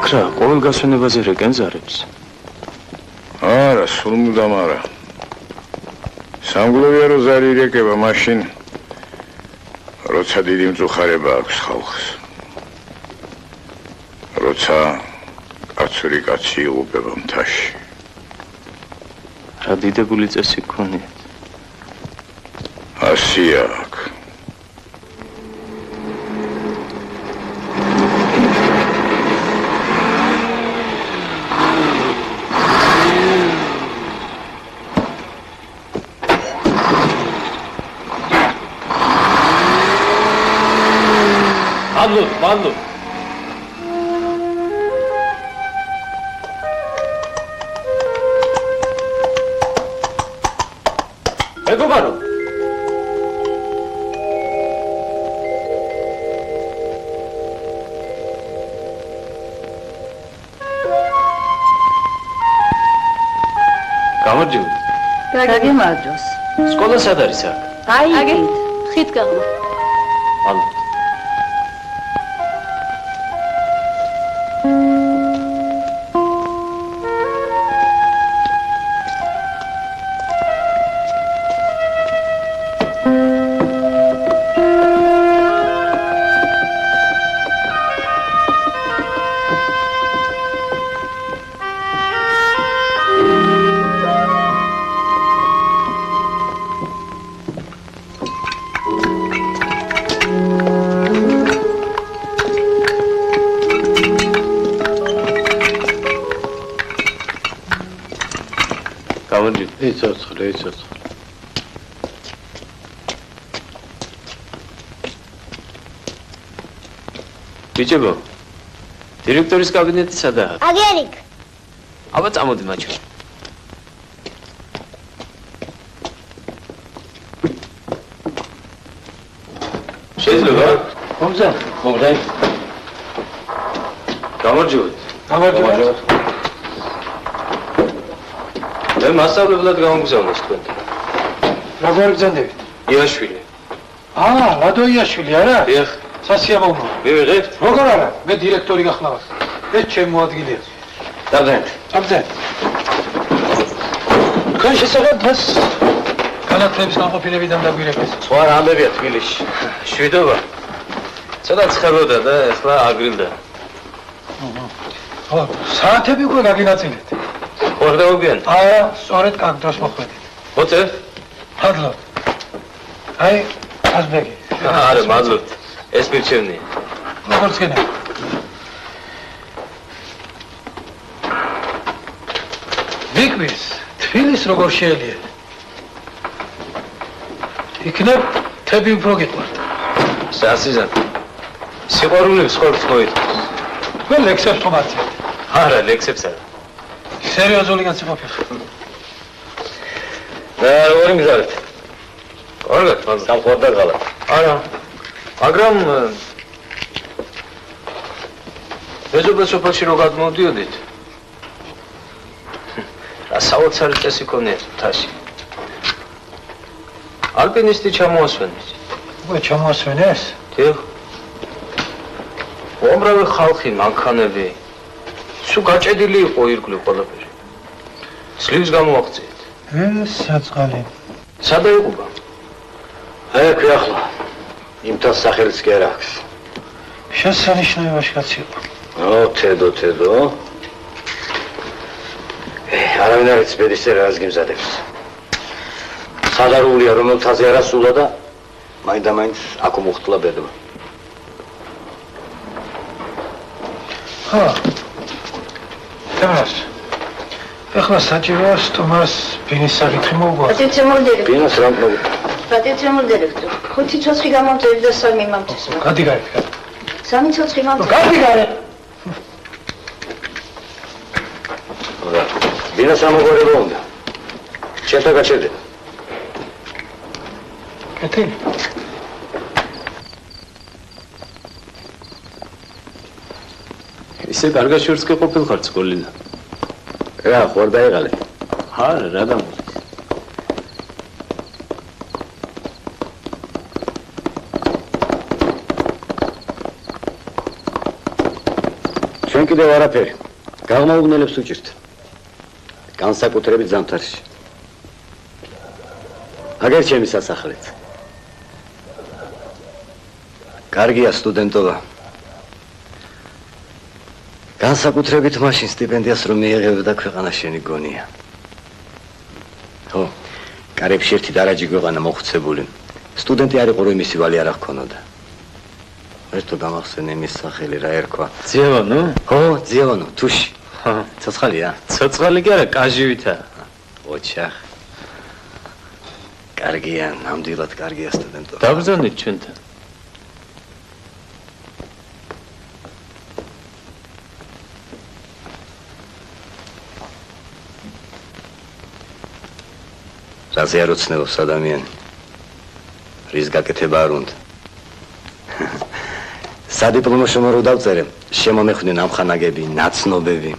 რა, ყოველ გასვენებაზე რეგენზარებს? არა, სულ მუდამ არა. სამგლოვია რო ზარი ირეკება მაშინ, როცა დიდი მწუხარება აქვს ხალხს. როცა კაცური კაცი იღუპება მთაში. რა დიდებული წესი გქონიათ? ასია აქ. მადლობ. მეგობარო. გამარჯობთ. გაგიმარჯოს. სკოლა სად არის აქ? აი, ხით გაღმა. მადლობ. ეცოცხლე. ბიჭებო, დირექტორის კაბინეტი სადაა? აგერიკ. აბა წამოდი მაჩო. შეიძლება? მომზა. გამარჯობთ. გამარჯობთ. მე მასწავლებლად გამოგზავნეს თქვენ. როგორ გზანდებით? იაშვილი. ლადო იაშვილი არა? დიახ. სასიამოვნო. მივიღებთ? როგორ არა? მე დირექტორი გახლავართ. ეს ჩემო ადგილია. დავდენთ. თქვენ შესაძლოა დღეს განათლების განყოფილებიდან დაგვირეკეს. სხვა რამებია თბილისში. შვიდობა. ცოტა ცხელოდა და ახლა აგრილდა. ხო, საათები უკვე გაგინაწილეთ. ხوار დავუგიან? სწორედ კაკ დროს მოხვედით. მოწე? მადლობ. აი, აზბეგი. არა, მადლობთ. ეს მირჩევნია. როგორც გენა. ვიკვირს, თბილის როგორ შეელია. იქნებ თები უფრო გიყვართ. სასიზან. სიყვარულებს ხორცს მოიწევს. თქვენ ლექსებს ხომ აცეთ? არა, ლექსებს არა. სერიოზული განსაკუთრებით. და როგორ მიგზავნეთ? კარგად, მაგრამ სამყარო გალა. არა. მაგრამ მეზობელ სოფელში რო გადმოვდიოდით. რა საოცარი წესი ქონიათ მთაში. ალპინისტი ჩამოასვენეს. უკვე ჩამოასვენეს? დიახ. უამრავი ხალხი, მანქანები. სულ გაჭედილი იყო ირგვლივ ყველაფერი. სლივს გამოაღწიეთ. საწყალი. სადა იყובה? აქ ახლა. იმთან სახელიც კი არ აქვს. შესანიშნავი კაცი იყო. თედო. არავინ არ იცის ბედის წერას გიმზადებს. სადარულია რომ თაზე არ ასულა და მაინდა-მაინც აქ მოხტლა ბედმა. ხო. თემას. ახლა საჭიროა თომას ბინის საკითხი მოუგო. ბინას რამ მოუგო? პატიცემულ დირექტორ. 5 ცოცხი გამომწევი და 3 მიმამწეს. გადი გარეთ. 3 ცოცხი გამომწევი. გადი გარეთ. რა. ბინას ამოგვარება უნდა. ჩემთან გაჩერდე. კეთილი. ისე კარგად შორს კი ყოფილიყარ სკოლიდან. რა, ხوار დაიღალე? არა, რა გამოდის? ჩვენ კიდევ არაფერი. გაღმაუგნელებს უჭირთ. განსაკუთრებით ზამთარში. აგერ ჩემი სასახლეც. კარგია სტუდენტობა. განსაკუთრებით მაშინ სტიპენდიას რომ მიიღებდა ქვეყანა შენი გონია. ხო, კარებში ერთი დარაჯი ქვეყანა მოხუცებული. სტუდენტი არ იყო რომ იმისი ვალი არ ჰქონოდა. ერთო გამახსენე მის სახელი რა ერქვა. ძიევანო? ხო, ძიევანო, თუში. ცოცხალია? ცოცხალი კი არა, კაჟივითა. ოჩახ. კარგია, ნამდვილად კარგია სტუდენტობა. დაბრძანეთ ჩვენთან. რაზე არ ოცნებობს ადამიანი? რის გაკეთება არ უნდა? სადიპლომო შრომა რო დავწერე, შემომეხვდნენ ამხანაგები, ნაცნობები.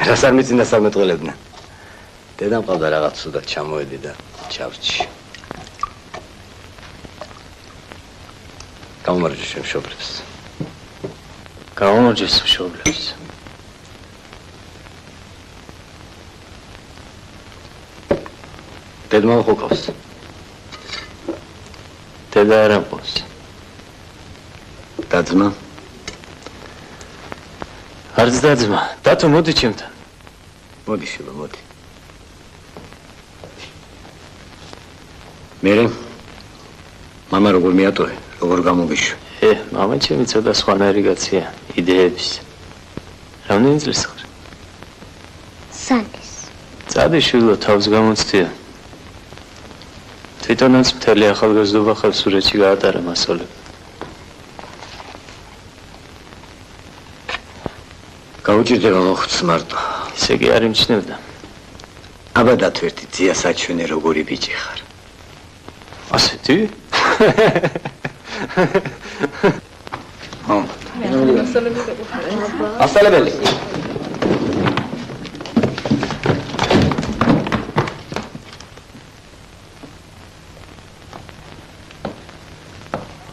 რას არ მიწინა სამეთყელებდნენ. დედამ ყავდა რაღაც სუდად ჩამოედი და ჩავრჩი. გამარჯვე შემშობლებს. გამარჯვე შემშობლებს. დედმა უხოქავს. დედა არ ამყავს. დაძმა? არც დაძმა. დათო მოდი ჩემთან. მოდი შვილო, მოდი. მერე მამა როგორ მიატოვე, როგორ გამოგიშვი? მამა ჩემი ცოტა სხვანაირი კაცია, იდეების. რამდენი წლის ხარ? სანის. წადი შვილო, თავს გამოცდია. თვითონაც მთელი ახალგაზრდობა ხევსურეთში გაატარა მასწავლებლად. გაუჭირდება მოხუცს მარტო. ისე კი არ იმჩნევდა. აბა დათვერთი ძია საჩვენე როგორი ბიჭი ხარ. ასეთი? ხო. მასწავლებელი.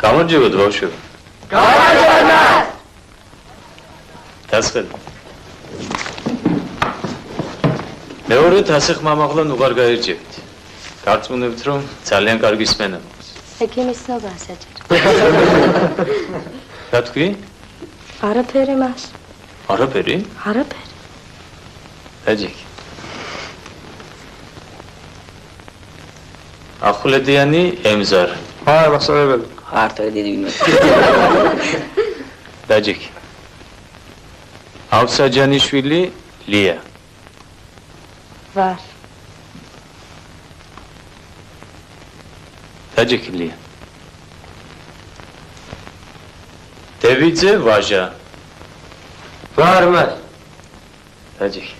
გამარჯვება ბავშვები. გამარჯვება. დასხედე. მეორედ ასე ხმამაღლან უღარ გაერჯებით. გარწმუნებთ რომ ძალიან კარგი სმენა მაქვს. ექიმის ცნობა საჭირო. რა თქვი? არაფერი მას. არაფერი? არაფერი. დაჯიქი. ახვლედიანი ემზარ. აი, მასწავლებელი. არტო დიდი ვინმე. დაჯიქი. ავსაჯანიშვილი ლია. ვარ. დაჯიქი ლია. დევიძე ვაჟა. ვარ მას. დაჯიქი.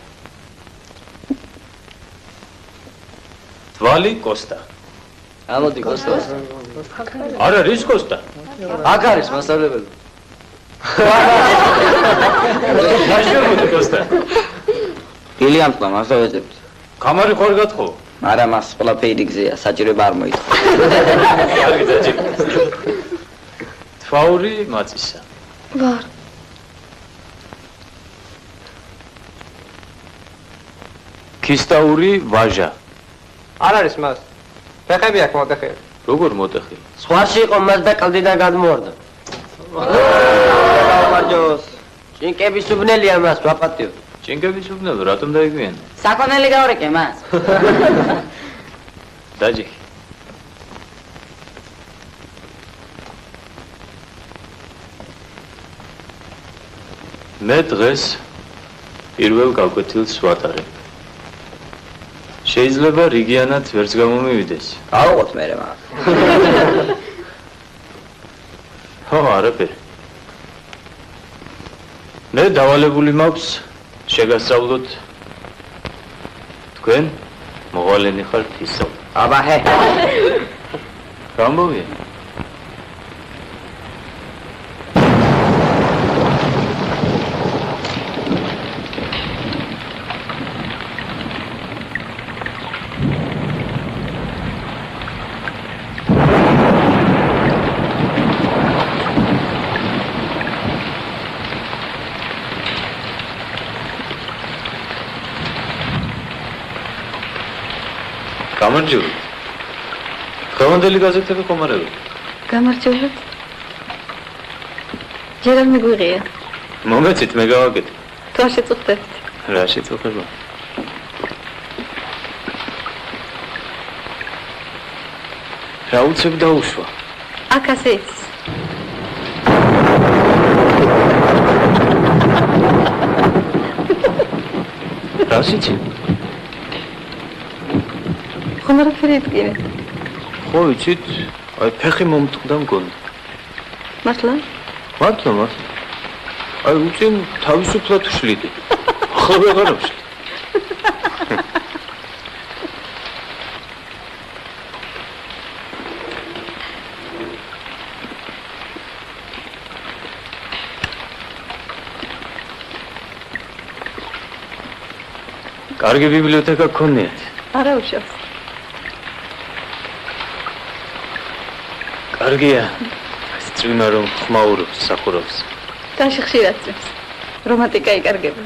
თვალი კოსტა. ამოდი კოსტა. არა, რის კოსტა? აქ არის მასწავლებელი. ნაშრომი კოსტა. ვილიამს მას დავეძებთ. კამარი ხარ გათხოვ? არა მას ყველაფერი გზია, საჭიროება არ მოიწვა. კარგი დაჯიქი. თვაური მაწისა. ვარ. ქისტაური ვაჟა. არ არის მას. ფეხები აქვს მოტეხილი. როგორ მოტეხილი? სხვაში იყო მას და კლდიდან გადმოვარდა. გამარჯოს. ჭინკების უბნელია მას, ვაპატიო. ჭინკების უბნელო, რატომ დაიგვიანე? საქონელი გავრეკე მას. დაჯიქი. მე დღეს პირველ გაკვეთილს ვატარებ. შეიძლება რიგიანად ვერც გამომივიდეს. გავუყოთ მერე მას. ხო, არაფერი. მე დავალებული მაქვს შეგასწავლოთ თქვენ მოვალენი ხართ ისო. აბა ჰე. გამოვია. გამარჯობთ. დღევანდელი გაზეთები ხომ არ არის? გამარჯობთ. ჯერ არ მიგვიღია. მომეცით მე გავაკეთე. თუ შეწუხდებთ. რა შეწუხება? რა უცებ დაუშვა? აქ ასე იცის. რა სიცი? ხომ არაფერი იტკინე. ხო იცით, აი ფეხი მომტყდა მგონი. მართლა? მართლა. აი უცენ თავისუფლად ვშლიდი. ხო ვეღარ ვშლი. კარგი ბიბლიოთეკა გქონიათ? არა უშავს. კარგია. ეს წვიმა რომ ხმაურობს, სახურავს. დაში ხშირად წვიმს. რომანტიკა იკარგება.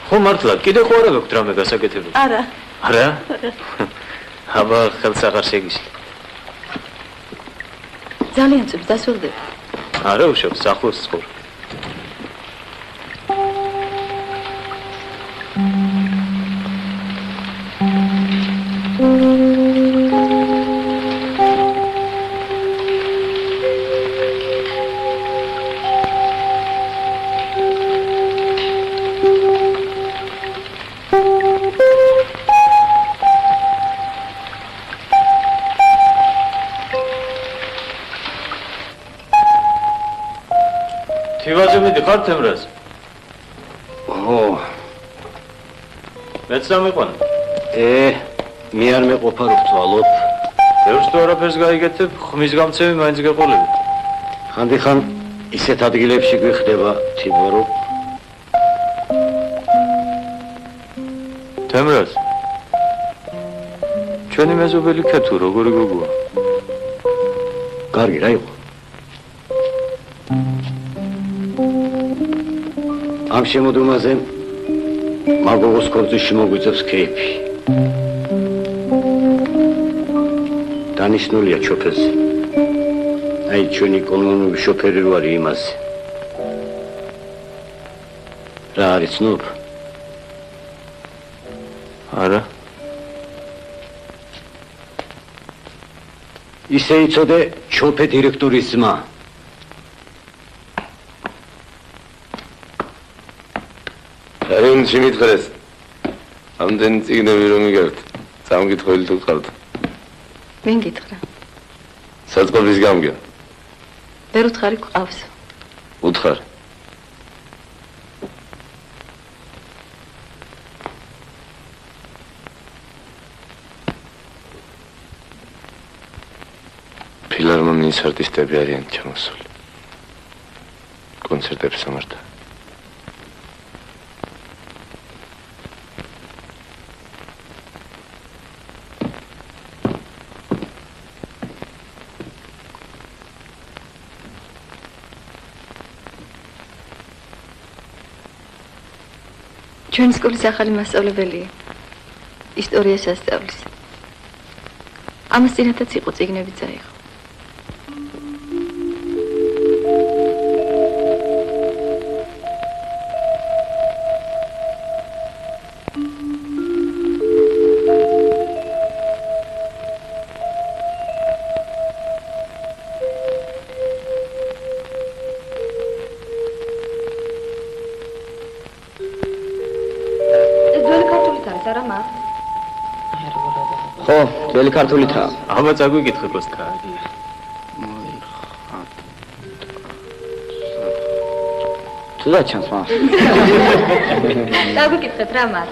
ხო მართლა, კიდე ხო არა გაქვთ რამე გასაკეთებელი? არა. არა? აბა ხელს აღარ შეგიშლი. ძალიან წვიმს, დასულდები. არა უშავს, ახლოს ცხოვრ. თივაძემიდი ხარ თემრას? ო, მეც დამიყვანა. მე არ მეყოფა რომ ვწვალობ. ბევრს თუ არაფერს გაიგეთებ, ხმის გამცემი მაინც გეყოლები. ხანდახან ისეთ ადგილებში გვიხდება თიბორო. თემრას? ჩვენი მეზობელი ქეთუ როგორი გოგოა? კარგი რა იყო? ამ შემოდგომაზე მაგოგოს კორძში მოგვიწევს ქეიფი. დანიშნულია ჩოფელზე. აი ჩვენი კოლონიური შოფერი რო არის იმაზე. რა არის ცნობ? არა. ისე იცოდე ჩოფე დირექტორის ძმა. Არინ შემიძლეს. ამდენი წიგნები რომ იგებთ, სამკითხველი თუ ხართ. ვინ გითხრა? საწყობის გამგე. ვერ უთხარი გვყავს. უთხარ. ფილარმონიის არტისტები არიან ჩამოსული. კონცერტებს ამართა. ჩვენი სკოლის ახალი მასწავლებელია. ისტორიას ასწავლის. ამას წინათაც იყო წიგნები წაიღო. ხო, ძველი ქართულითაა. აბა წაგვიკითხე კოსტა. თუდა ჩანს მას. დაგვიკითხეთ რა მას.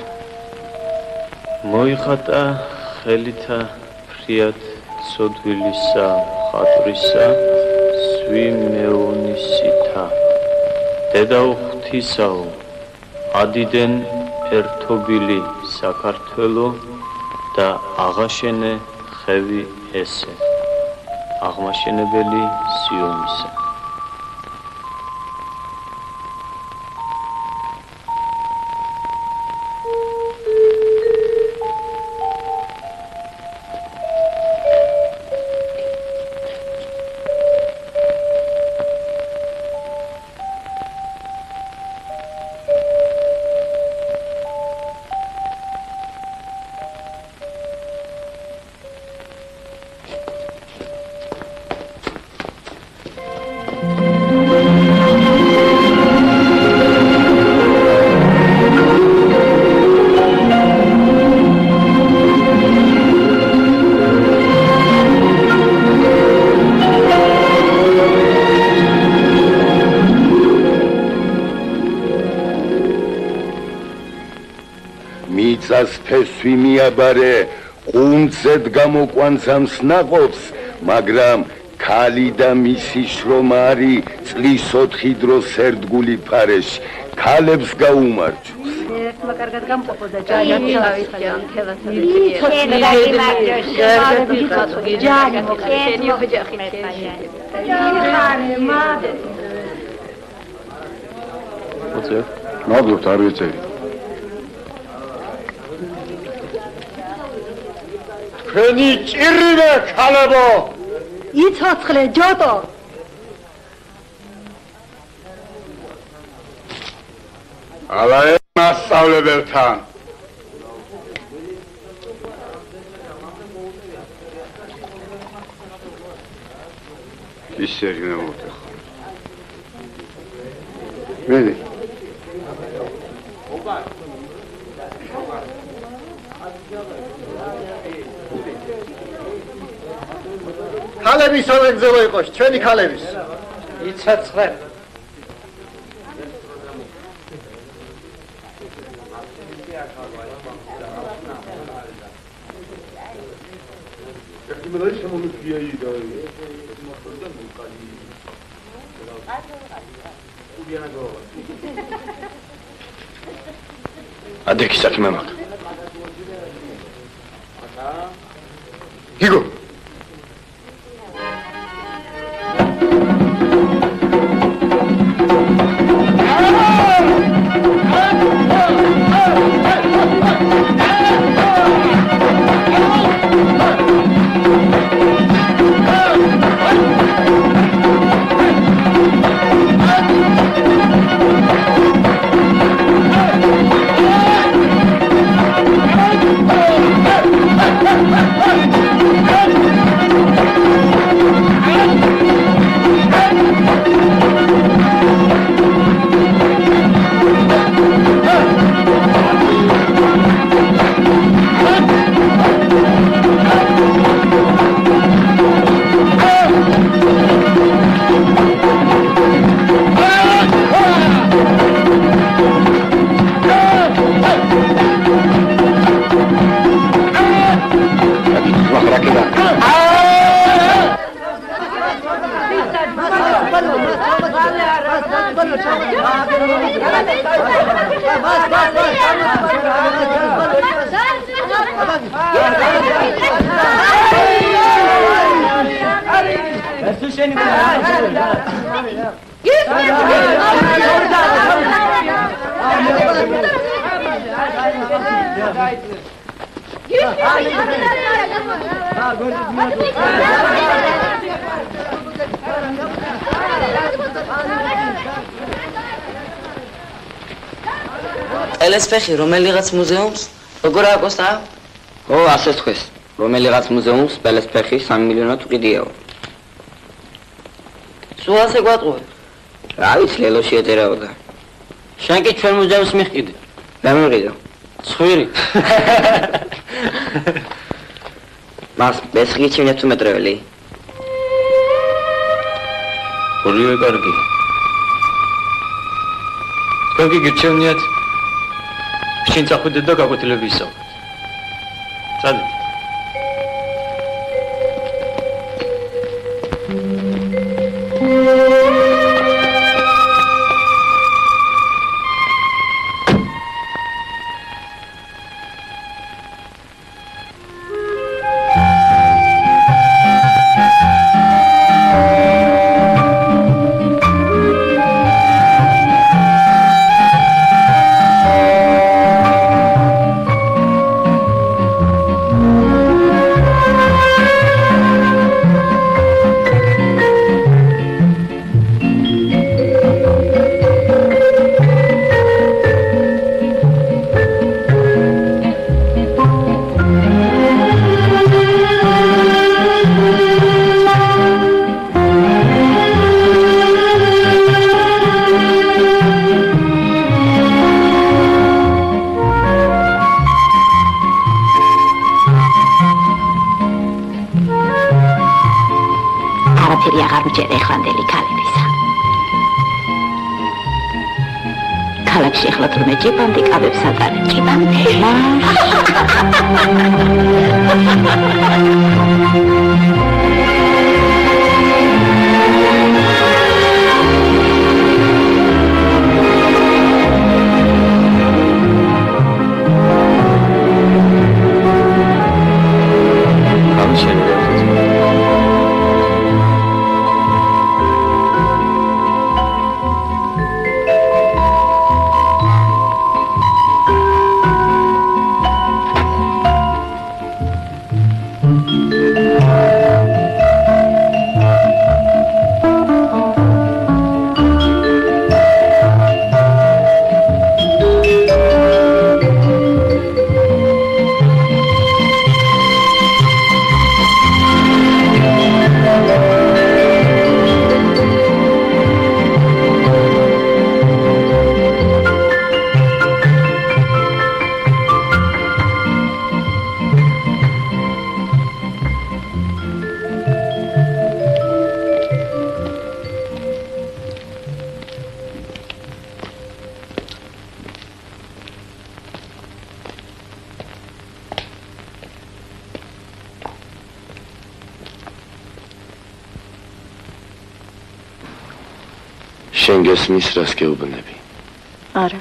მოიხატა ხელითა ფრიად სოდვილისა ხატრისა სვიმეონისითა დედაუხთისაო ადიდენ ერთობილი საქართველო და აღაშენე ხევი ესე აღმაშენებელი სიონისა მიწას ფესვი მიაბარე, ყუნწედ გამოყვანს ამ სნაყოფს, მაგრამ ქალი და მისი შრომა არის წლის 4 დროს ერთგული ფარეში, ქალებს გაუმარჯოს. ერთმა კარგად გამყოფო და ჯანი ნაბლობთ არ ვეწერი. ჩვენი ჭირვე ქალებო! იცოცხლე ჯოტო! ალაე მასწავლებელთან. ისერი ნამოთე. მედი. ქალების სამეგზელო იყოს, ჩვენი ქალების. იცოცხლე. ადექი საქმე მაქვს. გიგო. ელესფეხი რომელიღაც მუზეუმს როგორ აკოსტა? ო, ასე თქვეს. რომელიღაც მუზეუმს ელესფეხი 3 მილიონად უყიდიაო. სულ ასე გვატყუე. რა ვიცი, ლელოში ეტერაოდა. შენ კი ჩვენ მუზეუმს მიყიდე. რა მიყიდო? ცხვირი. მას ბესხი ჩინეთ თუ მეტრეველი? ორივე კარგი. თქვენ კი გირჩევნიათ შენ წახვიდეთ და გაკვეთილები ისაუბრეთ. წადით. ქალაქში ახლა თურმე ჭიპანდი კაბებს ატარებ. ჭიპანდი. შენ გესმის რას გეუბნები? არა.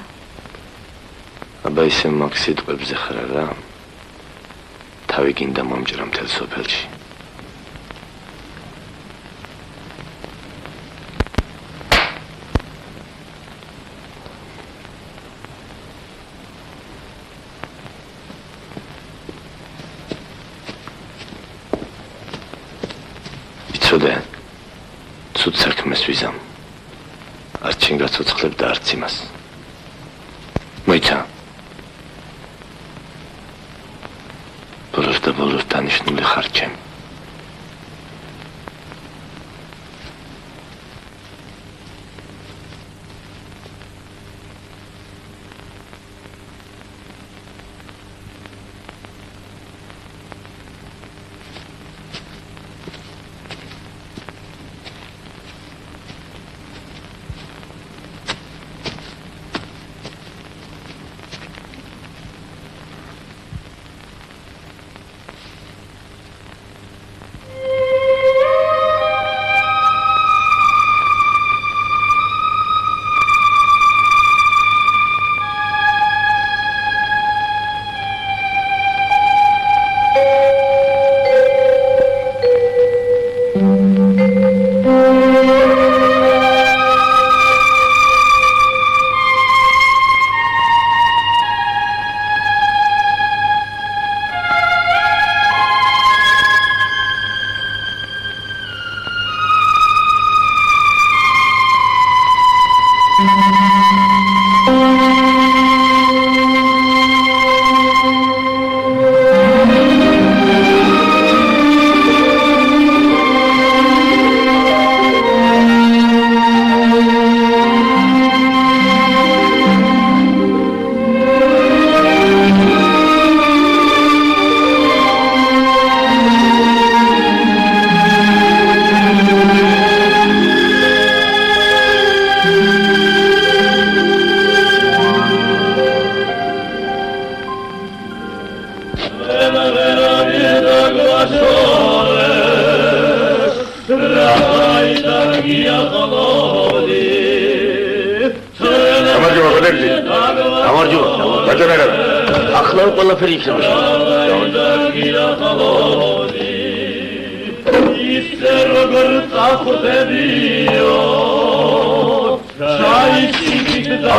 აბა ისე მაგ სიტყვებზე ხარ რა? თავი გინდა მომჭრა მთელ სოფელში. იცოდე, ცუდ საქმეს ვიზამ. არც შენ გაცოცხლებ და არც იმას. მოიცა. ბოლოს და ბოლოს დანიშნული ხარ ჩემ.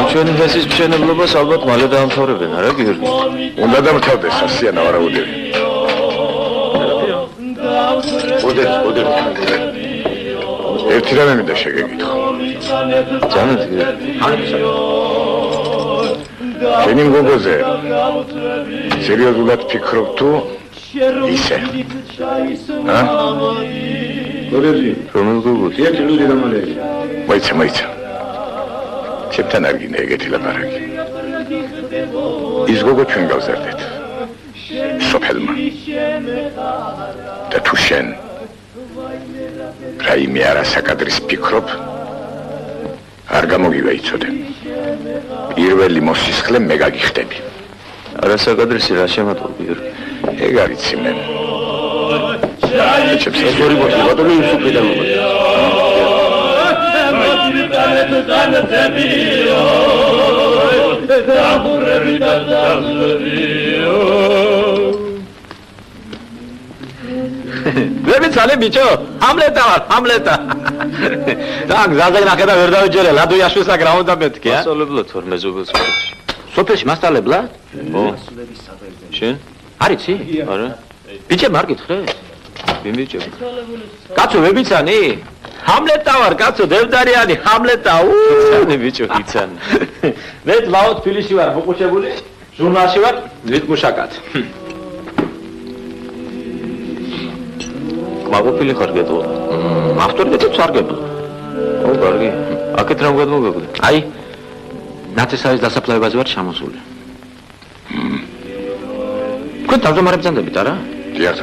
ჩვენი ფესის მშენებლობას ალბათ მალე დაამთავრებენ, არა გიორგი? უნდა დამთავრდეს ასიანა ვარაუდები. ოდერ. ერთი რამე მინდა შეგეკითხო. ჯანმრთელი გიორგი. შენი მგოგოზე სერიოზულად ფიქრობ თუ ისე? ა? გორელი, რომელ გოგოზე? ერთი ლუდი დამალელი. მოიცა. ჩემთან არ გინდა ეგეთი ლაპარაკი. ის გოგო ჩვენ გავზარდეთ. სოფელმა. და თუ შენ რაიმე არასაკადრის ფიქრობ, არ გამოგივა იცოდე. პირველი მოსისხლე მე გაგიხდები. არასაკადრისი რა შემატყობი იორგი. ეგ არიცი მე. ორი ბოთლი ბატონი სუპიდან მოგდა. ვებიცალე ბიჭო, ჰამლეტა ვარ, ჰამლეტა. და გზაზე ნახე და ვერ დავიჯერე, ლადუიაშვილს რა უნდა მეთქი, ა? მასწავლებლად ვარ მეზობელს სკოლაში. სოფელში მასწავლებლად? ო. შენ? არიცი? არა. ბიჭე არ გითხრე? ვინ ბიჭო? კაცო ვებიცანი? ჰამლეტა ვარ, კაცო, დევდარიანი, ჰამლეტა. იცანი ბიჭო, იცანი. მე ლაოდ თბილისში ვარ, მოყუჩებული, ჟურნალში ვარ, ვიტმუშაკად. მაყოფილი ხარ გეტყო. ავტორიტეტებს არ გებო. ო, კარგი. აქეთ რა მოგაგდა? აი, ნათესავის დასაფლავებაზე ვარ ჩამოსული. თქვენ თავმჯდომარებზანდებით, არა? დიახ.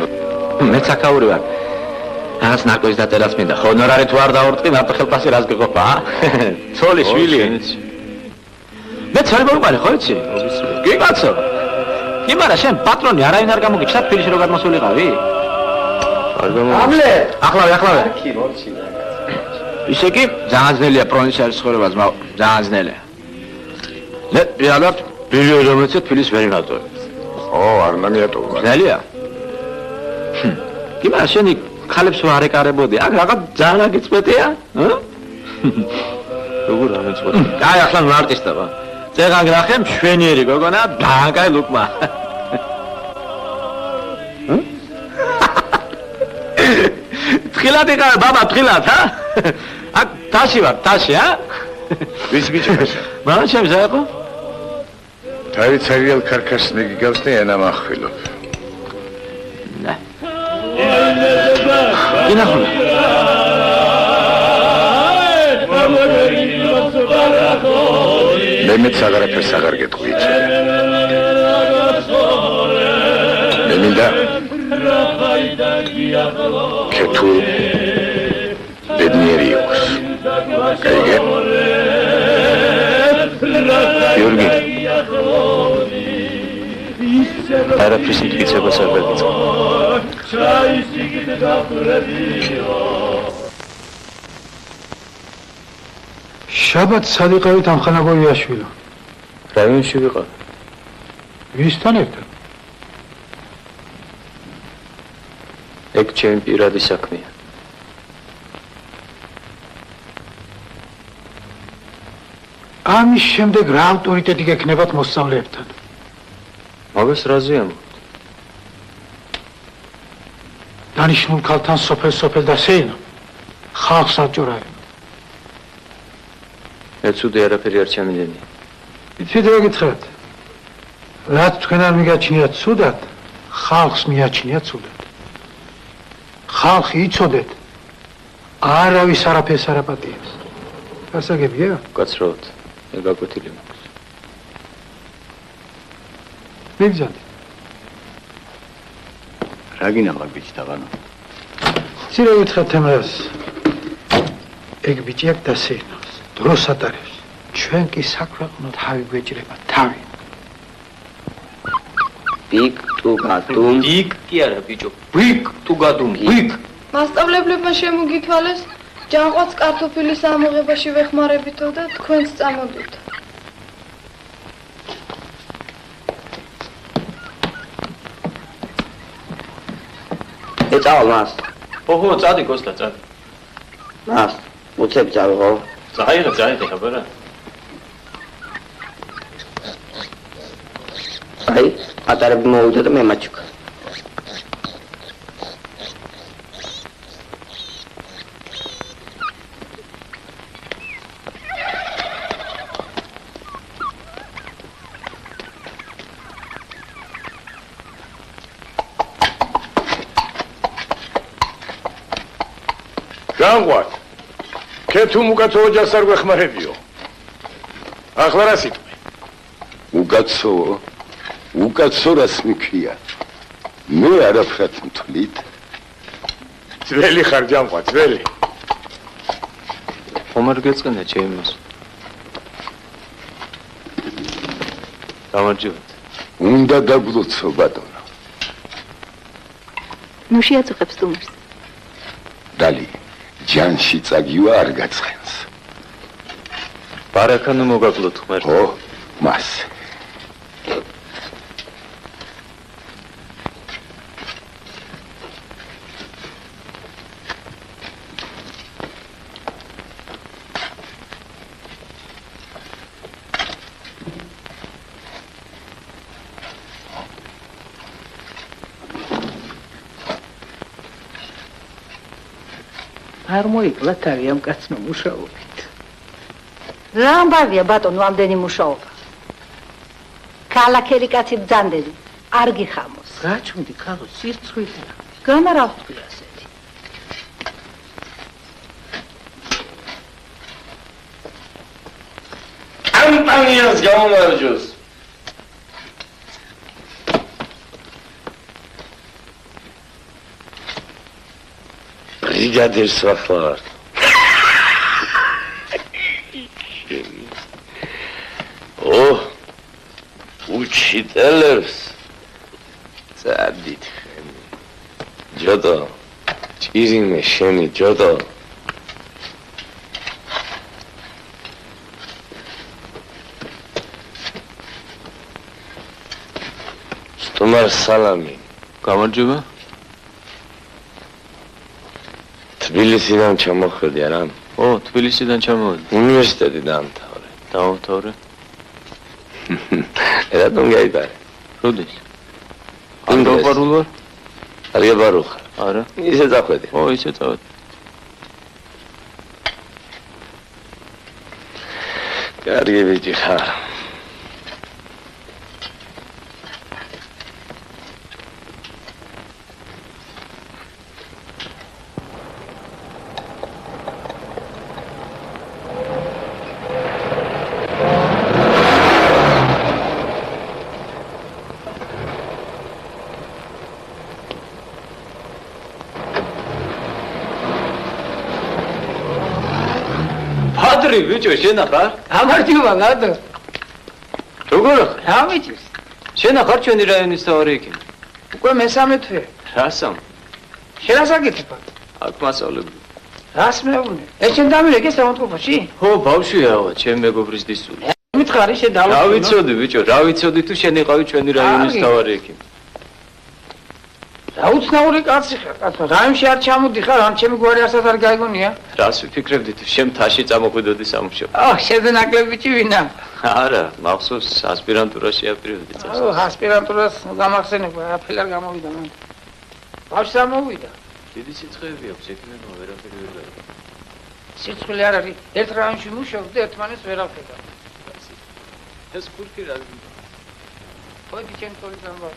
მე საკაური ვარ. რაღაც ნარკოზის დაწერას მინდა. ჰონორარი თუ არ დაურტყი, მარტო ხელფასი რას გეყოფა, ა? ცოლი, შვილი. მე ცოლი მომყარე, ხო იცი? კი, კაცო. კი, მაგრამ შენ პატრონი არავინ არ გამოგიჩნდა თბილისში რო გადმოსულიყავი? არ გამო. ახლავე. ისე კი, ძალიან ძნელია პროვინციაში ცხოვრება, ძმაო, ძალიან ძნელია. მე რეალურად ბილიო რომელიცე თბილისს ვერ ვინავდო. ო, არ მანიატოვა. ძნელია. კი, მაგრამ შენი ხალებს ვარ ეკარებოდი. აქ რაღაც ძალიან აგიწყვეტია, ჰა? როგორ ამეწყვეტ? აი, ახლა მარტისტობა. წეგან გრახე მშვენიერი გოგონა, დაანკაი ლუკმა. თხილად იყავ, ბაბა, თხილად, ჰა? აქ თაში ვარ, თაში, ჰა? ვის ბიჭებს? მაგრამ ჩემს აიყო? თავი ცარიელ ქარქაშს მიგიგავს და ენა מחვილობ. და. ინახულა. მე მეც აღარაფერს აღარ გეტყვი იცი. მე მინდა ქეთუ ბედნიერი იყოს. კაიგე? იორგი. არაფრის მტკიცებას არ გაგიწყო. შაბათს სადიყავით ამხანაგოიაშვილო. რაიონში ვიყავ. ვისთან ერთად? ეგ ჩემი პირადი საქმეა. ამის შემდეგ რა ავტორიტეტი გექნებათ მოსწავლეებთან? მაგას რაზე ამბობ? დანიშნულ ქალთან სოფელ და სეინო ხალხს აჭორაებ. ეცუდე არაფერი არ ჩამიდენია. იცით რა გითხრათ? რაც თქვენ არ მიგაჩნიათ ცუდად, ხალხს მიაჩნიათ ცუდად. ხალხი იცოდეთ, არავის არაფერს არ აპატიებს. გასაგებია? გაცროთ, მე გაკვეთილი მაქვს. მიგზავდი. რა გინახავ ბიჭი დაბანო? ცირე გითხრათ თემას. ეგ ბიჭი აქ დასეინავს, დროს ატარებს. ჩვენ კი საქვეყნო თავი გვეჭრება, თავი. ბიგ თუ გადუმ. იქ კი არა ბიჭო, ბიგ თუ გადუმ, ბიგ. მასწავლებლებმა შემოგითვალეს, ჯანყვაც კარტოფილის ამოღებაში ვეხმარებითო და თქვენც წამოდით. ეწავალ მას. ოჰო, წადი კოსტა, წადი. მას, უცებ წავიღო. წაიღე, ხაბარა. აი, ატარები მოვიდა და მე მაჩუქა. განყვათ. ქეთუ მუკაცო ოჯახს არ გვეხმარებიო. ახლა რა სიტყვი? უკაცო რას მიქია? მე არაფრად მთვლით. ძველი ხარ ჯანყვა, ძველი. ხომ არ გეწყენა ჩემს? გამარჯობათ. უნდა დაგლოცო ბატონო. ნუ შეაწუხებს სტუმარს. დალი, ჯანში წაგივა არ გაცხენს. ბარაკანო მოგაკლოთ ხმარ. ხო, მას. არ მოიკლა თავი ამ კაცმა მუშაობით. რა ამბავია ბატონო ამდენი მუშაობა? ქალაქელი კაცი ბძანდები, არ გიხამოს. გაჩვენდი ქალო სირცხვილია. განა რა ვთქვი ასეთი? კამპანიას გამომარჯოს. ბრიგადირს ვახლავართ. უჩიტელებს წადით ხენი. ჯოდო, ჭირიმე შენი ჯოდო. სტუმარ სალამი. გამარჯობა. თბილისიდან ჩამოხვედი არა? ო, თბილისიდან ჩამოვედი. უნივერსიტეტი დაამთავრე. დაამთავრე. რატომ გაიგარე? როდის? არ გავყარულ ვარ? არ გაბარულ ხარ? არა. ისე წახვედი. ო, ისე წავედი. კარგი ბიჭი ხარ. ბიჭო, შენ ახარ? გამარჯობა, ლადო. როგორ ახარ? რა მიჭირს? შენ ახარ ჩვენი რაიონის თავარი ექიმი. უკვე მესამე თვე. რასამ? შენ რას აკეთებ? აქ მასწავლებლი. რას მეუბნე? ეს შენ დამირეკე სამონტყოფაში? ხო, ბავშვია, ჩემ მეგობრის დისული. მითხარი შენ რა ვიცოდი, ბიჭო, რა ვიცოდი თუ შენ იყავი ჩვენი რაიონის თავარი ექიმი. რა უცნაური კაცი ხარ, კაცო. რაიმში არ ჩამოდიხარ, ან ჩემი გვარი ასად არ გაიგონია? რას ვიფიქრებდი თუ შენ თაში წამოხვიდოდი სამუშაო? შენზე ნაკლები ბიჭი ვინა? არა, მახსოვს ასპირანტურაში აპირებდი წელს. ასპირანტურას გამახსენებ, არაფერი არ გამოვიდა მან. ბავშვს არ მოვიდა. დიდი სიცხეები აქვს, ექიმებმა ვერაფერი ვერ გაიგო. სიცხელი არ არის. ერთ რაიონში მუშაობს და ერთმანეთს ვერ ახედავს. ეს ხურკი რა? ხოდი ჩემ თოლის ამბავ.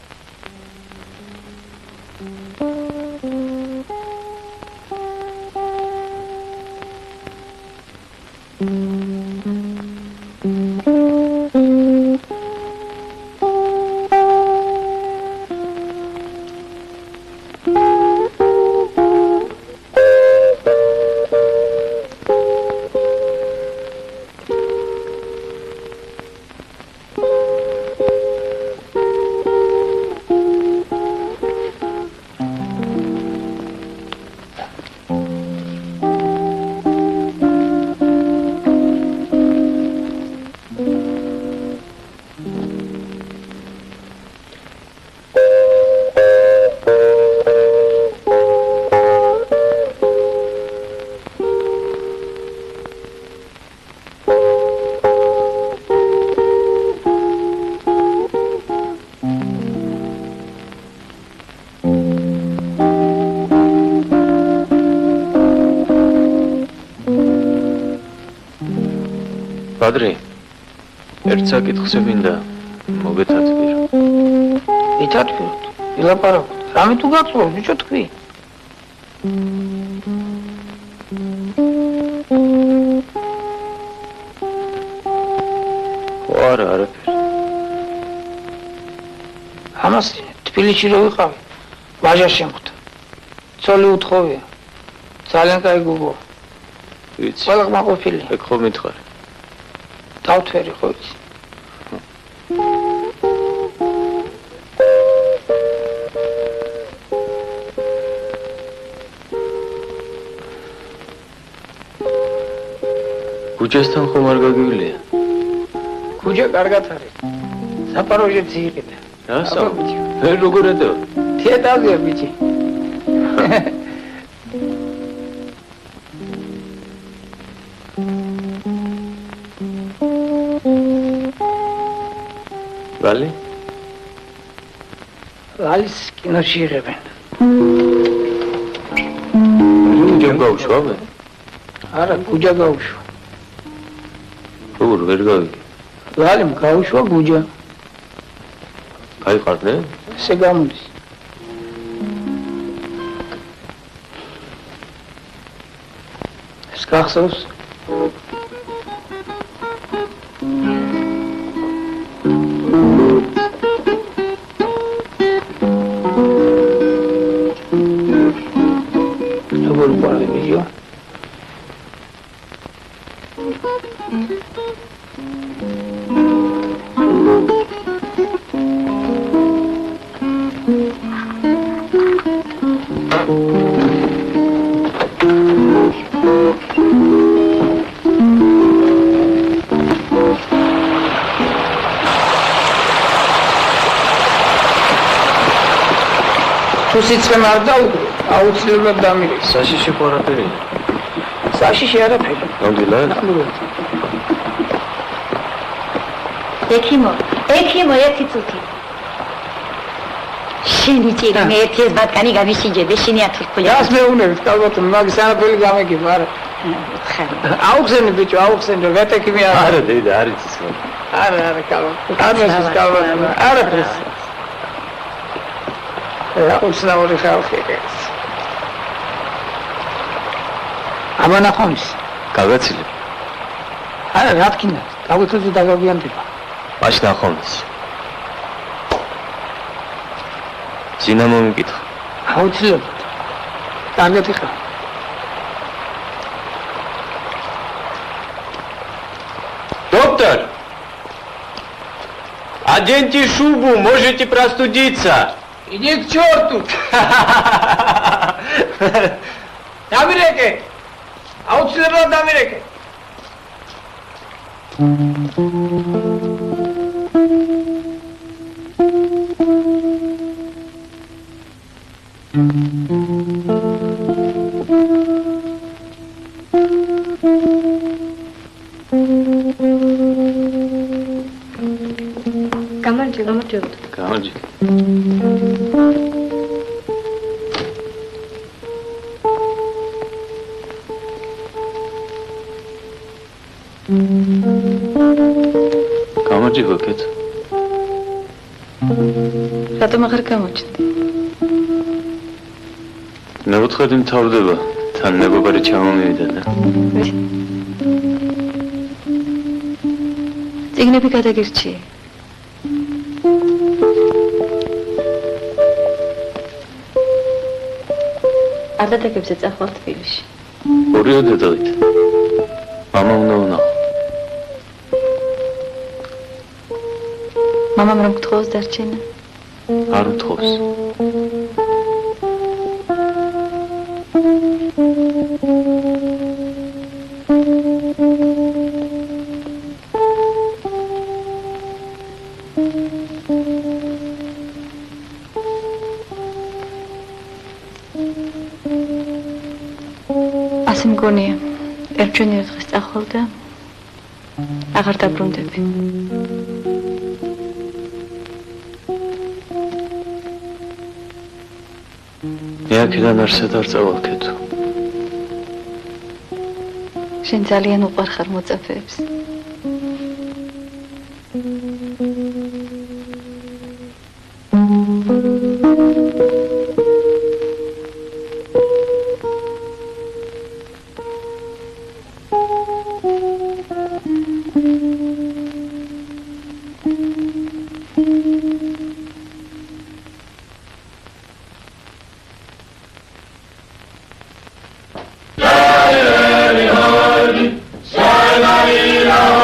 Padri, ერთ საკითხს მინდა მოგეთათბირო. ითათბიროთ, ილაპარაკოთ. რამე თუ გაწვევ, ბიჭო თქვი. არა, არაფერი. ამას თბილისში რო ვიყავი, ვაჟა შემხვდა. ცოლი უთხოვია. ძალიან კაი გოგო. ვიცი. ყველა მაყოფილი. ეგ ხო მითხარი. დავთვერი ხო იცი. ქუჩასთან ხომ არ გაგივლია? ქუჩა კარგად არის. საპაროჟეც იყიდა. რასა? ვერ როგორ ედო? თეატრია ბიჭი. ვალი? ვალის კინოში იღებენ. ქუჩა გავუშვავე? არა, ქუჩა გავუშვა. როგორ ვერ გავიგე? ვალიმ გავუშვა ქუჩა. გაიყარნე? ესე გამოდის. ეს გახსოვს? როგორ პარლე ვიდეო? თუ სიცხემ არ დაუდგო, აუცილებლად დამირეკე. საშიში ყურაფერია. საშიში არაფერი. ნამდვილად? ექიმო, ერთი წუთი. შენი ჭირი მე ერთის ბატკანი გამიშიჯებე, შენი ათურქული. რას მეუბნებით, ალბათ მაგის არაფერი გამეგება, არა. აუხსენი ბიჭო, აუხსენი, ვეთეკი მე არა. არა, დედა, არ იცის ხო? არა, კალბატ. არაფერი. უცნაური ხალხი ეს. აბანახომის. გაგაცილე. არა, რა თქმა, გავიწოდე დაგავიანდება. მაშინ ახომის. ძინა მომიკითხა. აუცილებლად. კარგად იხარ. Доктор! Оденьте шубу, можете простудиться. Иди к черту! Дамиреке! Аутсилерло дамиреке! Გამარჯობა. გამარჯობა, კეთ. რატომ აღარ გამოჩნდი? მეგოთხედი მთავრდება, თან მეგობარი ჩამომივიდა და წიგნები გადაგირჩიე. არდადეგებზე წახვალ თბილისში. ორიო დედავით. მამა უნდა უნახო. მამამ რომ გთხოვს დარჩენა? არ უთხოვს. ასე მგონია, ერთჯერ დღეს წახვალ და აღარ დაბრუნდები. მე აქედან არსად არ წავალ, კეთო. შენ ძალიან უყვარხარ მოწაფეებს. Shall I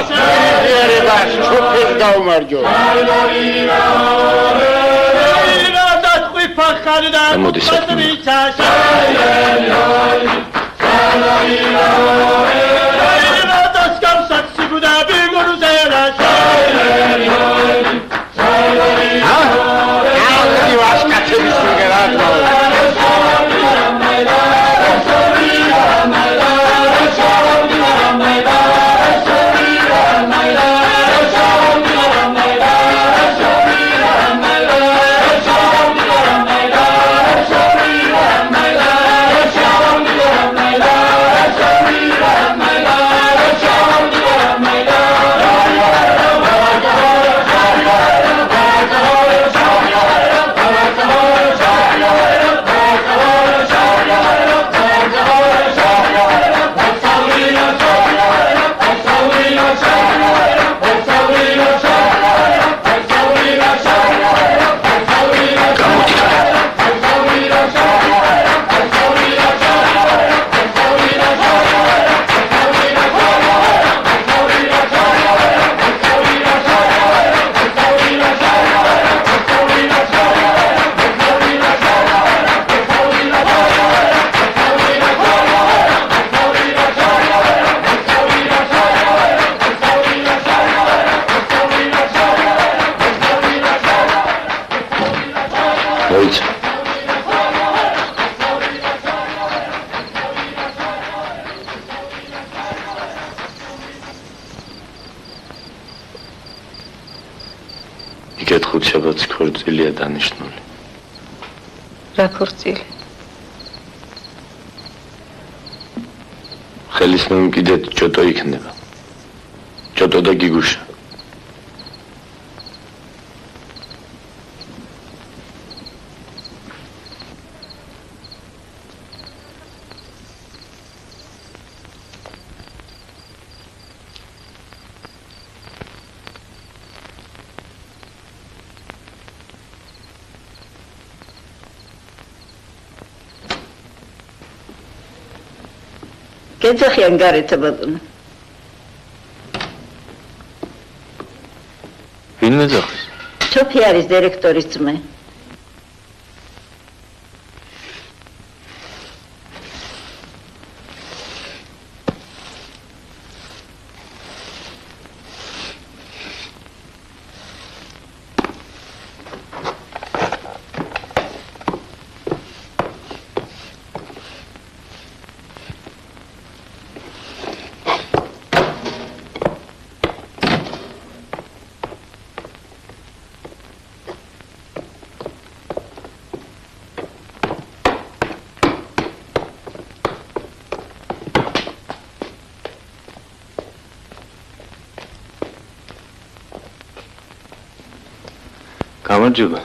სიზიერება შופეს გაუმარჯო. მოდი საქმე. იკითხუჩებაც ქორწილია დანიშნული. რა ქორწილი? ხელის მომკიდედ ჭოტო იქნება. ჭოტო და გიგუშა. გეძახიან გარეთა ბატონო. ვინ მეძახის? ჩოფი არის დირექტორის ძმე. გამარჯობა.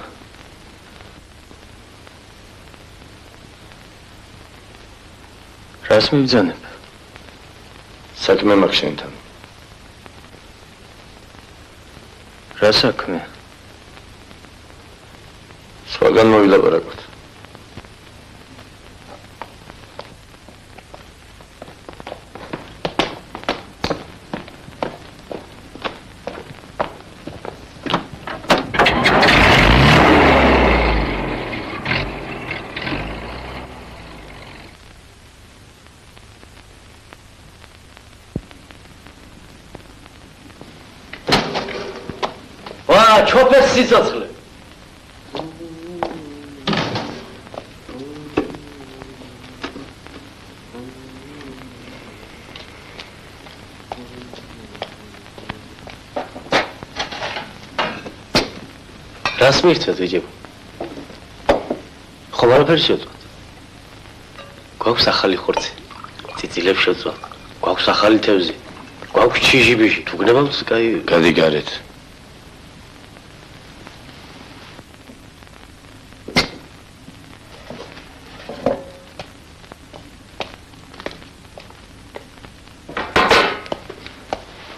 რას მიბრძანებ? საქმე მაქვს შენთან. რა საქმე? სხვაგან მოვილაპარაკოთ. ჩოფეს სიცოცხლე. რას მირთვეთ ვიჯებო? ხომ არაფერი შევწვათ. გვაქვს ახალი ხორცი. ციცილებს შევწვათ. გვაქვს ახალი თევზი. გვაქვს ჩიჟიბიჟი. თუ გნებავთ, კაი, გადი გარეთ.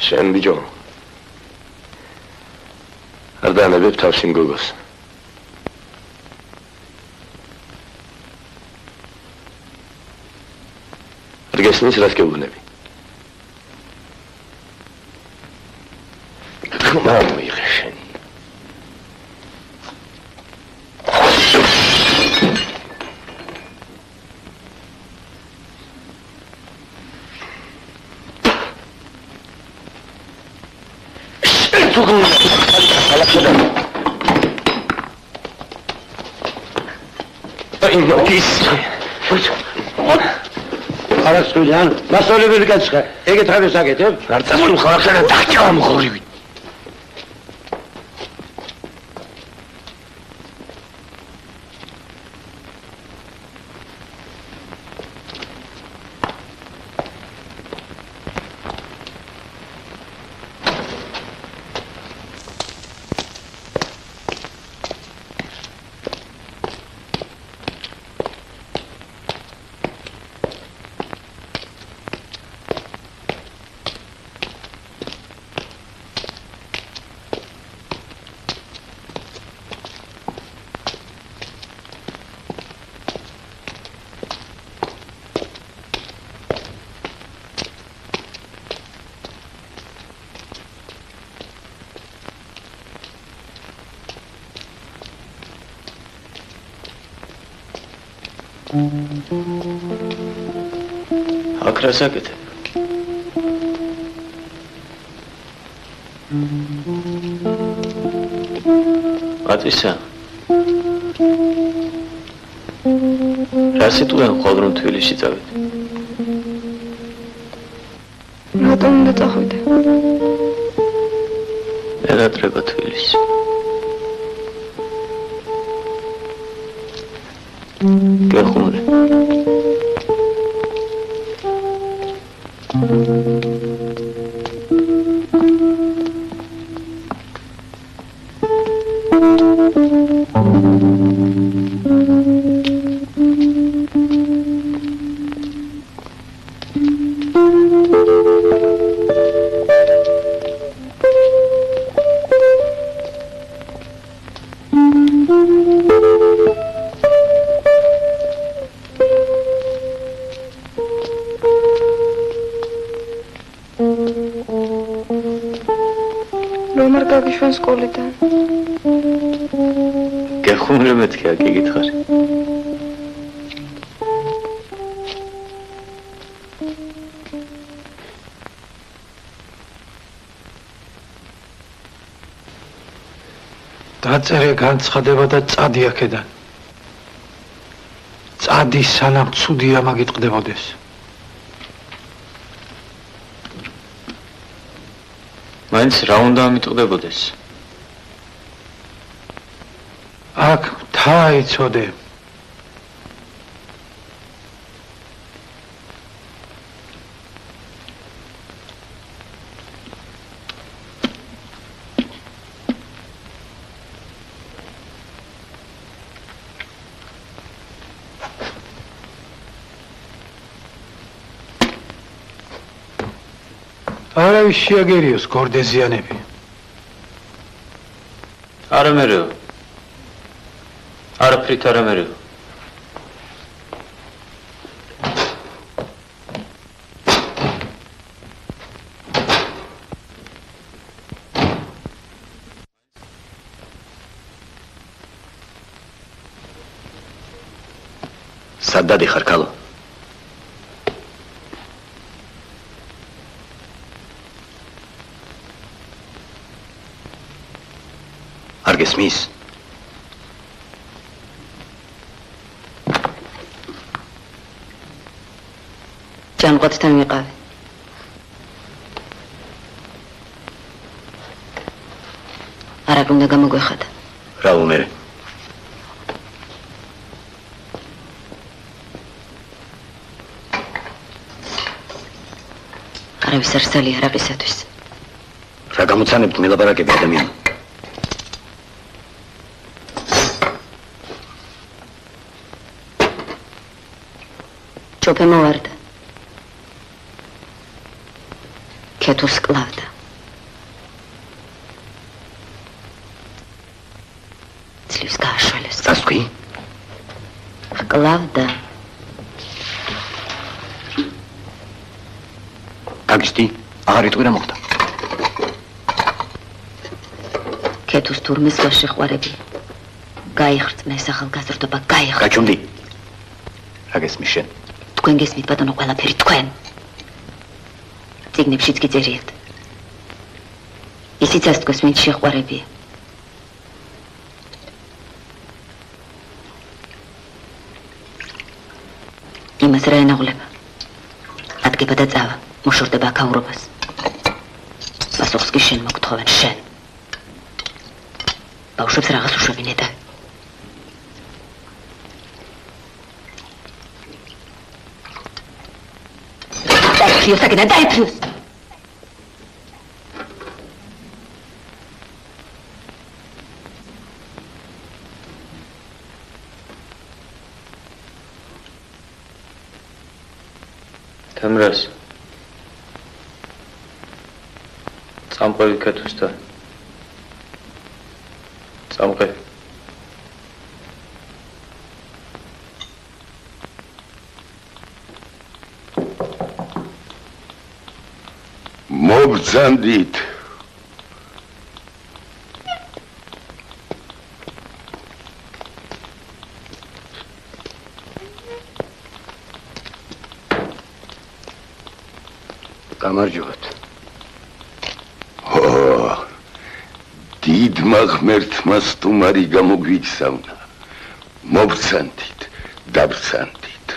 შენ ბიჭო. არ დანებებ თავს იმ გოგოს. არ გესმის რას გეუბნები? ხმა მოიღე შენი. არასწორიან მასწავლებელი კაცხა ეგეთ რამეს აკეთებ არ წასულ ხალხს და დახჭა მოხორივი აქ რას აკეთებ? ატისა რა სიტყვენ ხვალ რომ თბილისში წავედი? რატომ უნდა წახვიდე? მე გატრება თბილისში. გეხმური. რომ არ გაგიშვენ სკოლიდან? გეხმური მეთქი აქ იგითხარი. დაწერე განცხადება და წადი აქედან. წადი სანამ ცუდი რამა გიტყდებოდეს. მაინც რა უნდა ამიტყდებოდეს? აქ მთა იცოდე. არავის შეაგერიოს გორდეზიანები. არა მერეო. არაფრით არა მერეო. სად დადიხარ ქალო? არ გესმის? ჯანყოთთან ვიყავი. არა უნდა გამოგვეხადა. რა უმერე? არავის არ სალია რაყისათვის. რა გამოცანებთ მელაპარაკები ადამიანი? ჩოფე მოვარდა. კეთილს კლავდა. ძლივს გააშველეს. დასკვი? კლავდა. გაგიშტი? აღარ იტყვი რა მოხდა? ქეთუს თურმეს გაშეყვარები. გაიხრწმეს ახალგაზრდობა, გაიხრწმეს. გაჩუმდი. რა გესმის შენ? თქვენ გესმით ბატონო ყველაფერი თქვენ. წიგნებშიც კი წერიათ. ისიც ასთქვეს ვინც შეყვარებია. იმას რა ენაღვლება? ადგება და წავა, მოშორდება აქაურობას. პასუხს კი შენ მოგთხოვენ, შენ. ბავშვებს რაღაც უშვები ნეტა. დაიფრიოს აქედან, დაიფრიოს! თემრას წამყვევი ქეთუსთა წამყვევი მობრძანდით გამარჯობათ. დიდმა ღმერთმა სტუმარი გამოგვიგზავნა. მობრძანდით, დაბრძანდით.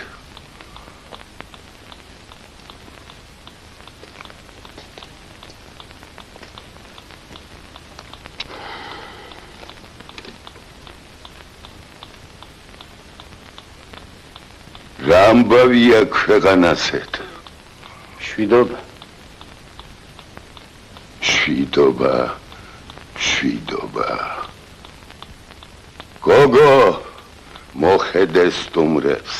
რა ამბავია ქვეყანასეთ? შვიდობა. შვიდობა. გოგო, მოხედე სტუმრებს.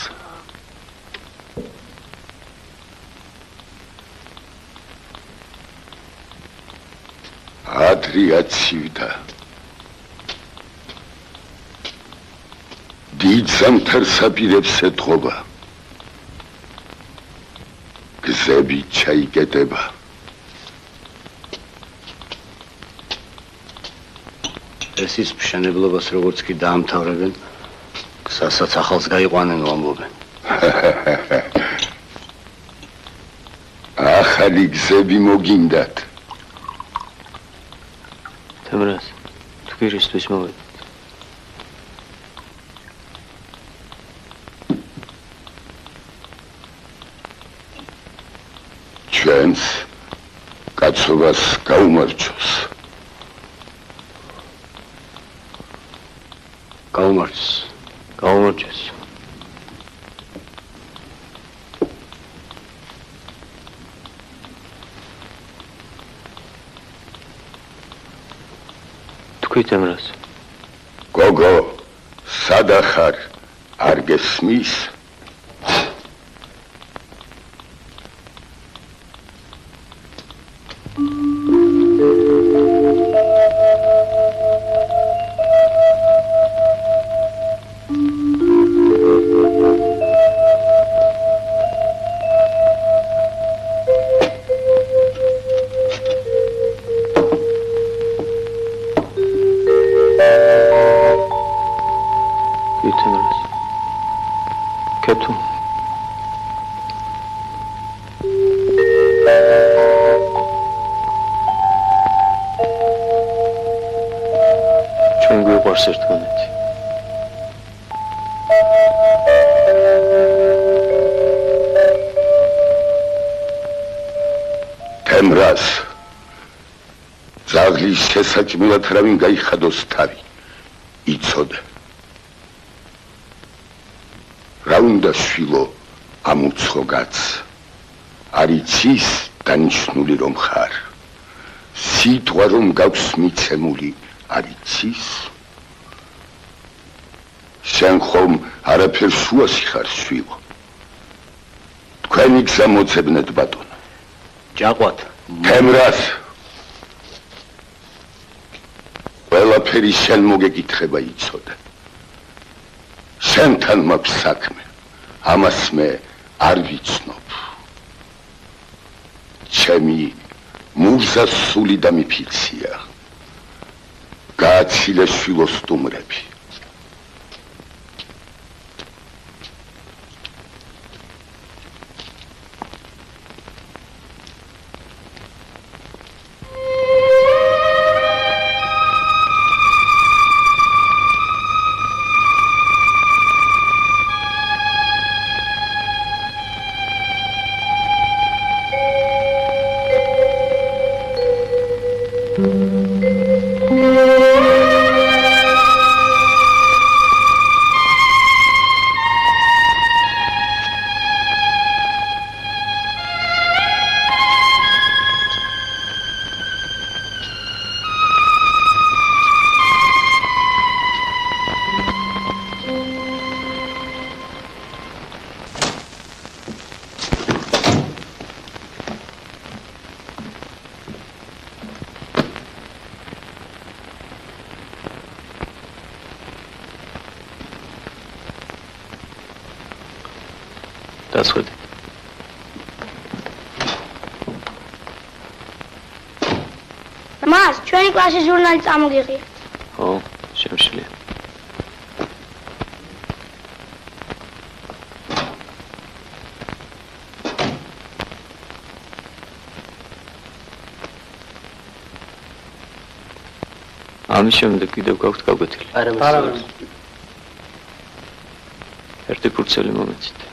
ადრია ცივდა. დიდ ზამთარს აპირებს ეთყობა. გზები ჩაიკეტება. ეს ის მშენებლობას როგორც კი დაამთავრებენ, გზასაც ახალს გაიყვანენ ვამბობენ. ახალი გზები მოგინდათ. თემრას თქვირისთვის მოვედით. ჩვენს კაცობას გაუმარჯოს. გაუმარჯოს. თქვი თემრას. გოგო, სადახარ არ გესმის? თემრას ძაღლის შესაჭმელად რავინ გაიხადოს თავი. იცოდე. რა უნდა შვილო ამ უცხო კაცს? არ იცის დანიშნული რომ ხარ. სიტყვა რომ გაქვს მიცემული არ იცის? შენ ხომ არაფერ შუაში ხარ შვილო. თქვენი გზა მოძებნეთ ბატონო. ჯაყვათ. თემრას ყველაფერი შენ მოგეკითხება იცოდე. შენთან მაქვს საქმე. ამას მე არ ვიცნობ. ჩემი მურზას სული და მიფიცია. გააცილეს შვილო სტუმრები. დასხვით. მას ჩვენი კლასის ჟურნალი წამოგიღიათ. ო, შემშლია. ამის შემდეგ კიდევ გაქვთ გაგვეთილი. არა. ერთი ფურცელი მომეცით.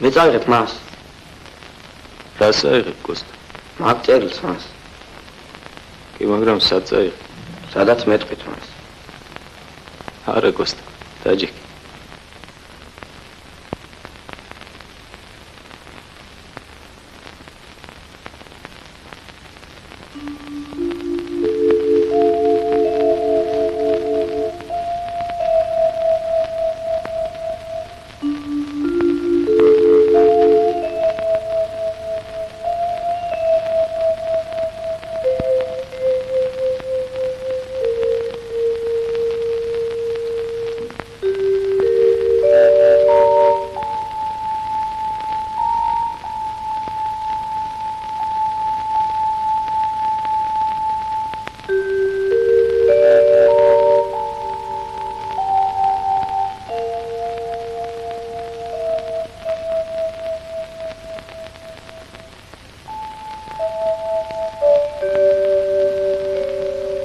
მე წავიღებ მას. რას აიღებ კოსტა? მაგ წერილს მას. კი, მაგრამ სად წაიღებ? სადაც მეტყვით მას. არა კოსტა, დაჯექი.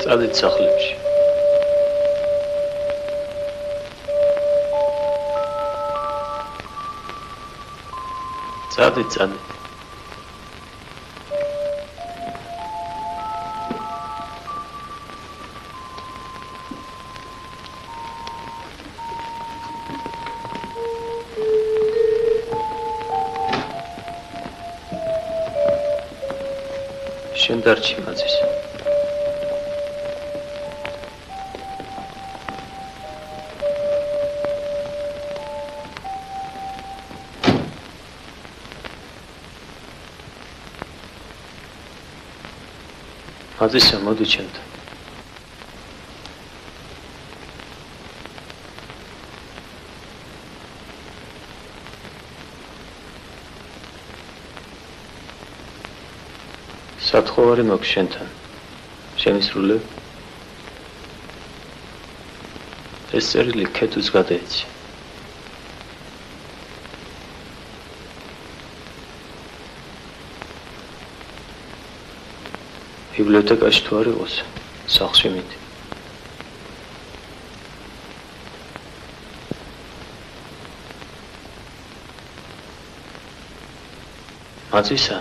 წადით სახლებში. წადით. შენ დარჩი მაზის. მაზისა, მოდი ჩემთან. სათხოვარი მაქვს შენთან. შემისრულებ? ეს წერილი ქეთუს გადაეცი. ბიბლიოთეკაში თუ არ იყოს, სახლში მიდი. მაწისა?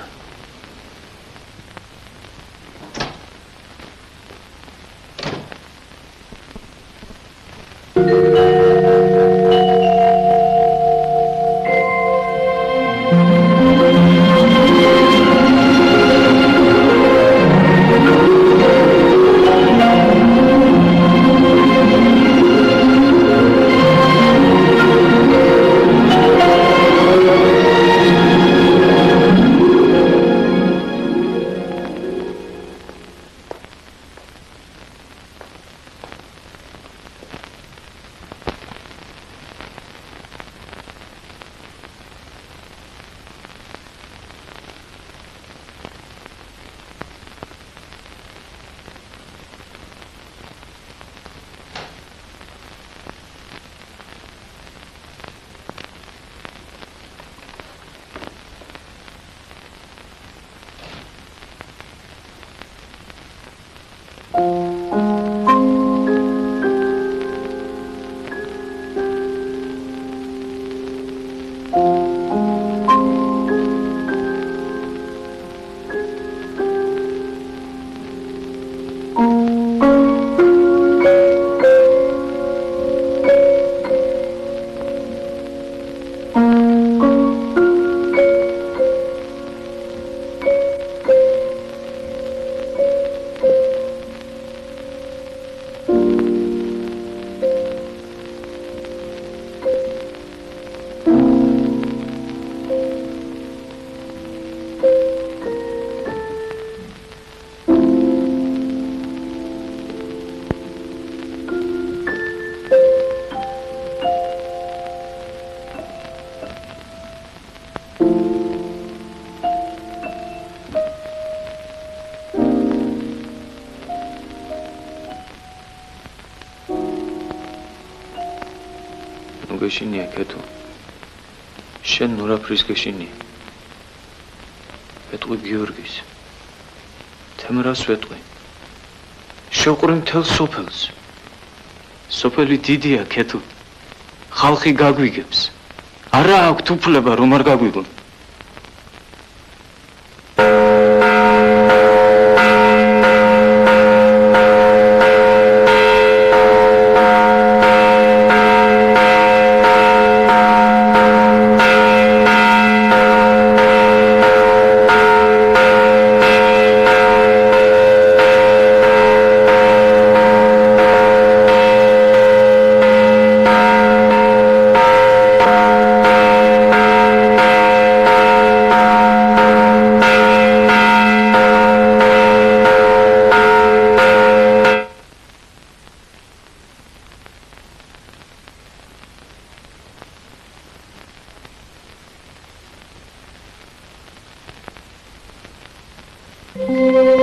ნუ გეშინია ქეთო. შენ ნურაფრის გეშინია. ვეტყვი გიორგის. თემრას ვეტყვი. შევყრი მთელ სოფელს. სოფელი დიდია ქეთო. ხალხი გაგვიგებს. არა აქვთ უფლება რომ არ გაგვიგონ. Thank you.